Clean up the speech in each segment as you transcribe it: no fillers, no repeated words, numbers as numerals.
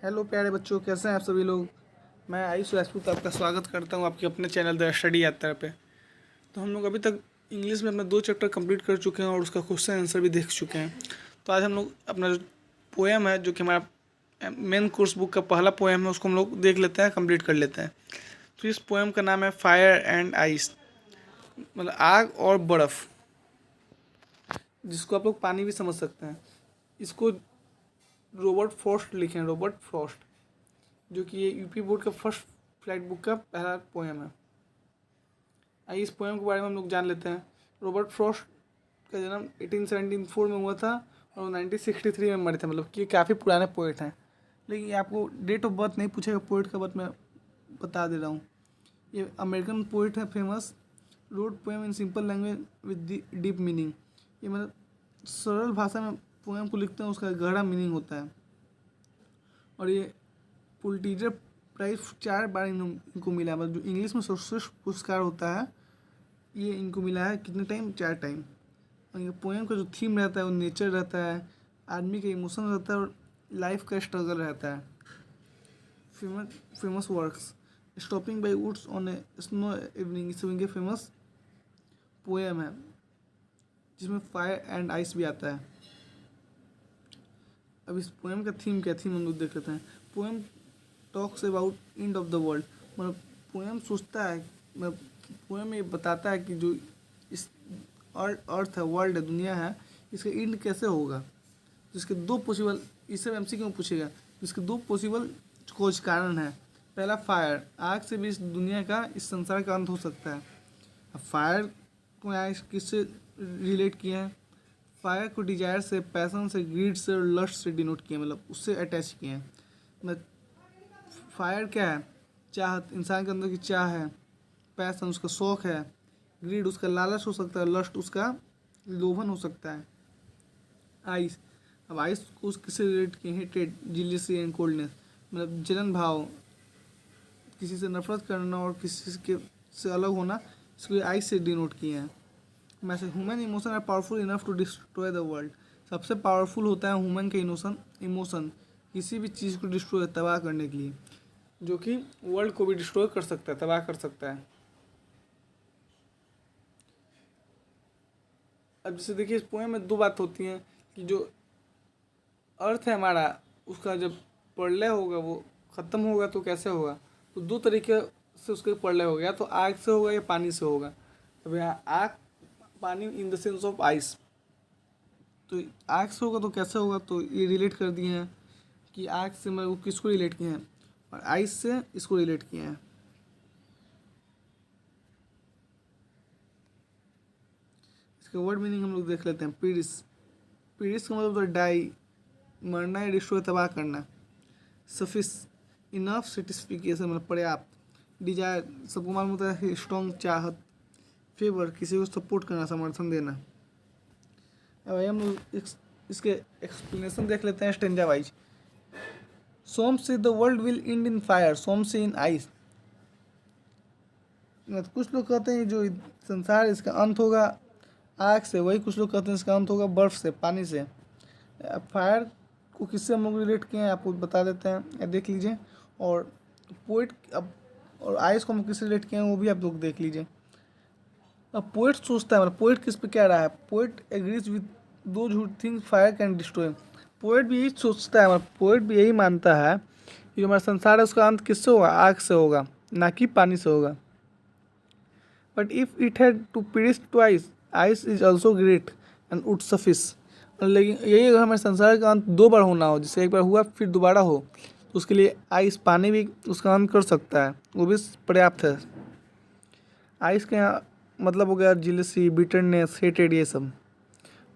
Hello प्यारे बच्चों, कैसे हैं आप सभी लोग। मैं आयुष राजपूत आपका स्वागत करता हूं आपके अपने चैनल द स्टडी यात्रा पे। तो हम लोग अभी तक इंग्लिश में अपने 2 चैप्टर कंप्लीट कर चुके हैं और उसका क्वेश्चन आंसर भी देख चुके हैं। तो आज हम लोग अपना जो पोएम है, जो कि हमारा मेन कोर्स बुक का पहला पोएम है, उसको हम लोग देख लेते हैं, कंप्लीट कर लेते हैं। तो इस पोएम का नाम है फायर एंड आइस, मतलब आग और बर्फ़, जिसको आप लोग पानी भी समझ सकते हैं। इसको रॉबर्ट फ्रॉस्ट लिखे हैं, रॉबर्ट फ्रॉस्ट, जो कि ये यूपी बोर्ड का फर्स्ट फ्लाइट बुक का पहला पोएम है। आइए इस पोएम के बारे में हम लोग जान लेते हैं। रॉबर्ट फ्रॉस्ट का जन्म 1874 में हुआ था और 1963 में मरे थे, मतलब कि ये काफ़ी पुराने पोइट हैं। लेकिन ये आपको डेट ऑफ बर्थ नहीं पूछेगा, पोइट का बर्थ मैं बता दे रहा हूँ। ये अमेरिकन पोइट है, famous, road poem in simple language with deep meaning. ये मतलब सरल भाषा में पोएम को लिखते हैं, उसका गहरा मीनिंग होता है। और ये पुलिट्जर प्राइज 4 बार इनको मिला है, मतलब जो इंग्लिश में सर्वश्रेष्ठ पुरस्कार होता है, ये इनको मिला है। कितने टाइम? 4 टाइम। और ये पोएम का जो थीम रहता है वो नेचर रहता है, आदमी का इमोशन रहता है और लाइफ का स्ट्रगल रहता है। Famous works, stopping by woods on a snow evening, इस इनके फेमस पोएम है, जिसमें फायर एंड आइस भी आता है। अब इस पोएम का थीम क्या, थीम हम लोग देख लेते हैं। Poem talks about end of the world, मतलब पोएम सोचता है, मतलब पोएम में बताता है कि जो इस अर्थ है, वर्ल्ड है, दुनिया है, इसका एंड कैसे होगा। जिसके 2 पॉसिबल, इससे एमसीक्यू में पूछेगा, जिसके 2 पॉसिबल खोज कारण है। पहला फायर, आग से भी इस दुनिया का, इस संसार का अंत हो सकता है। अब फायर को आग किससे रिलेट किया है? फायर को डिजायर से, पैसन से, ग्रीड से और लस्ट से डिनोट किया, मतलब उससे अटैच किए हैं। मतलब फायर क्या है? चाहत, इंसान के अंदर की चाह है। पैसन उसका शौक है। ग्रीड उसका लालच हो सकता है। लस्ट उसका लोभन हो सकता है। आइस, अब आइस को किससे रिलेट किए? हेटेड, जिलियसी एंड कोल्डनेस, मतलब जलन भाव, किसी से नफरत करना और किसी के से अलग होना, इसको आइस से डिनोट किए हैं। Message, human emotion are powerful enough to destroy the world, सबसे पावरफुल होता है ह्यूमन का इमोशन किसी भी चीज़ को डिस्ट्रॉय, तबाह करने के लिए, जो कि वर्ल्ड को भी डिस्ट्रॉय कर सकता है, तबाह कर सकता है। अब जैसे देखिए, इस पोएम में 2 बात होती हैं कि जो अर्थ है हमारा, उसका जब प्रलय होगा, वो ख़त्म होगा तो कैसे होगा। तो 2 तरीके से उसका प्रलय होगा, या तो आग से होगा या पानी से होगा। अब यहाँ आग, पानी in the sense of ice. तो आग से होगा तो कैसे होगा, तो ये रिलेट कर दिए हैं कि आग से मैं वो किसको रिलेट किए हैं, और आइस से इसको रिलेट किए हैं। इसका वर्ड मीनिंग हम लोग देख लेते हैं। पीरिस, पीरिस का मतलब तो डाई, मरना या डिस्ट्रॉय, तबाह करना। सफिस, इनफ सेटिस्फिकेशन, मतलब पर्याप्त। डिजायर, सबको मालूम होता है कि स्ट्रॉन्ग चाहत। फेवर, किसी को सपोर्ट करना, समर्थन देना। अब हम लोग इसके एक्सप्लेनेशन देख लेते हैं stanza wise. Some say the world will end in fire, some say in ice. कुछ लोग कहते हैं जो संसार इसका अंत होगा आग से, वही कुछ लोग कहते हैं इसका अंत होगा बर्फ़ से, पानी से। फायर को किससे हम लोग रिलेट किए हैं आपको बता देते हैं, देख लीजिए। और पोइट, अब और आइस को हम किससे रिलेट किए हैं वो भी आप लोग देख लीजिए। अब पोइट सोचता है, मतलब पोइट किस पे कह रहा है, poet agrees with those who think fire can destroy. Poet भी यही सोचता है, मतलब पोइट भी यही मानता है कि जो हमारा संसार है उसका अंत किससे होगा, आग से होगा, ना कि पानी से होगा। But if it had to perish twice, ice is also great and would suffice. लेकिन यही अगर हमारे संसार का अंत 2 बार होना हो, जैसे एक बार हुआ फिर दोबारा हो, तो उसके लिए आइस, पानी भी उसका अंत कर सकता है, वो भी पर्याप्त है। आइस के यहाँ मतलब हो गया जिलसी, बिटरनेस, हेटेड, ये सब।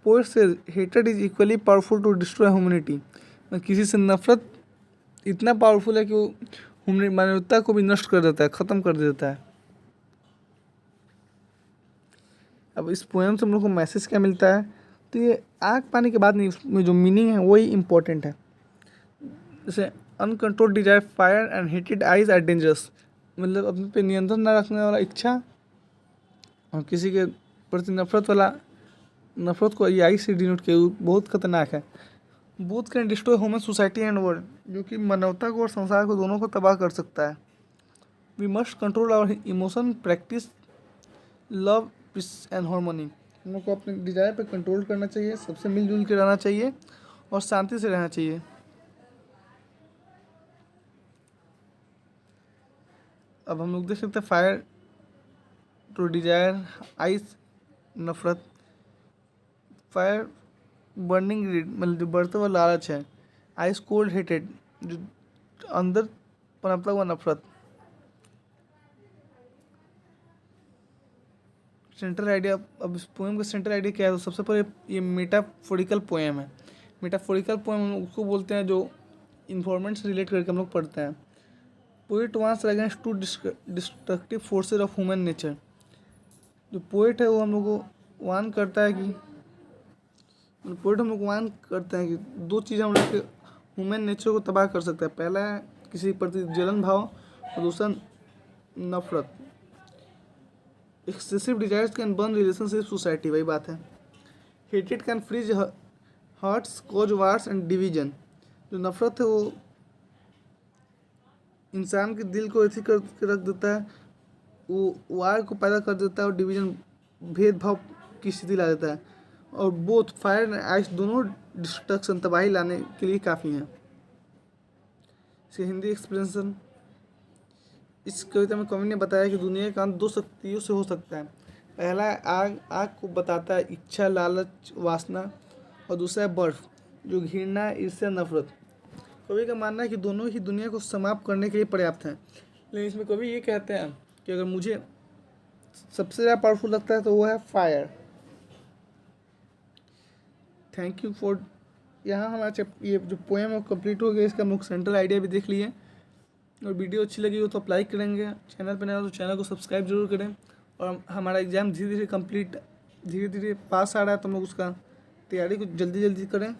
पोएट से हेटेड is equally powerful to destroy humanity, किसी से नफरत इतना पावरफुल है कि वो मानवता को भी नष्ट कर देता है, ख़त्म कर देता है। अब इस पोएम से हम लोग को मैसेज क्या मिलता है, तो ये आग पानी के बाद नहीं, उसमें जो मीनिंग है वही इम्पोर्टेंट है। जैसे अनकंट्रोल्ड डिजायर, फायर एंड हेटेड आइज आर डेंजरस, मतलब अपने पे नियंत्रण न रखने वाला इच्छा और किसी के प्रति नफरत वाला, नफरत को ये आइस से डिनोट किया, बहुत खतरनाक है। Both can destroy human society and world, जो कि मानवता को और संसार को दोनों को तबाह कर सकता है। We must control our emotion, practice love, peace and harmony. हम लोग को अपने डिजायर पे कंट्रोल करना चाहिए, सबसे मिलजुल के रहना चाहिए और शांति से रहना चाहिए। अब हम लोग देख सकते हैं फायर टू डिजायर, आइस नफरत, फायर बर्निंग ग्रीड मतलब जो बढ़ता हुआ लालच है, आइस कोल्ड हेटेड जो अंदर पनपता हुआ नफरत। सेंट्रल आइडिया, अब इस पोएम का सेंट्रल आइडिया क्या है? तो सबसे पहले ये मेटाफोरिकल पोएम है। मेटाफोरिकल पोएम हम उसको बोलते हैं जो इन्फॉर्मेंट से रिलेट करके हम लोग पढ़ते हैं। Poet warns against to destructive forces of human nature. जो पोएट है वो हम लोग को वार्न करता है कि पोएट हम लोग वार्न करते हैं कि दो चीज़ें हम लोग के ह्यूमन नेचर को तबाह कर सकता है। पहला है किसी के प्रति जलन भाव और दूसरा नफरत। Excessive desires can burn relationship society, वही बात है। हेटेड can freeze hearts, cause wars and division. जो नफरत है वो इंसान के दिल को ऐसी करके रख देता है, वो वार को पैदा कर देता है और डिवीजन, भेदभाव की स्थिति ला देता है। और बोथ फायर एंड आइस दोनों डिस्ट्रक्शन, तबाही लाने के लिए काफ़ी हैं। इसके हिंदी एक्सप्रेशन, इस कविता में कवि ने बताया कि दुनिया का अंत दो शक्तियों से हो सकता है। पहला है आग, आग को बताता है इच्छा, लालच, वासना, और दूसरा है बर्फ जो घृणा, ईर्ष्या, नफरत। कवि का मानना है कि दोनों ही दुनिया को समाप्त करने के लिए पर्याप्त हैं। लेकिन इसमें कवि ये कहते हैं कि अगर मुझे सबसे ज़्यादा पावरफुल लगता है तो वो है फायर। थैंक यू फॉर, यहाँ हमारा ये जो पोएम है कंप्लीट हो गया। इसका मुख्य सेंट्रल आइडिया भी देख लिए, और वीडियो अच्छी लगी हो तो आप लाइक करेंगे, चैनल पर नया हो तो चैनल को सब्सक्राइब जरूर करें। और हमारा एग्ज़ाम धीरे धीरे कंप्लीट, धीरे धीरे पास आ रहा है तो हम लोग उसका तैयारी को जल्दी जल्दी करें।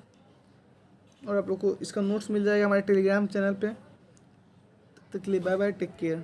और आप लोग को इसका नोट्स मिल जाएगा हमारे टेलीग्राम चैनल पे। तब तक के लिए बाय बाय, टेक केयर।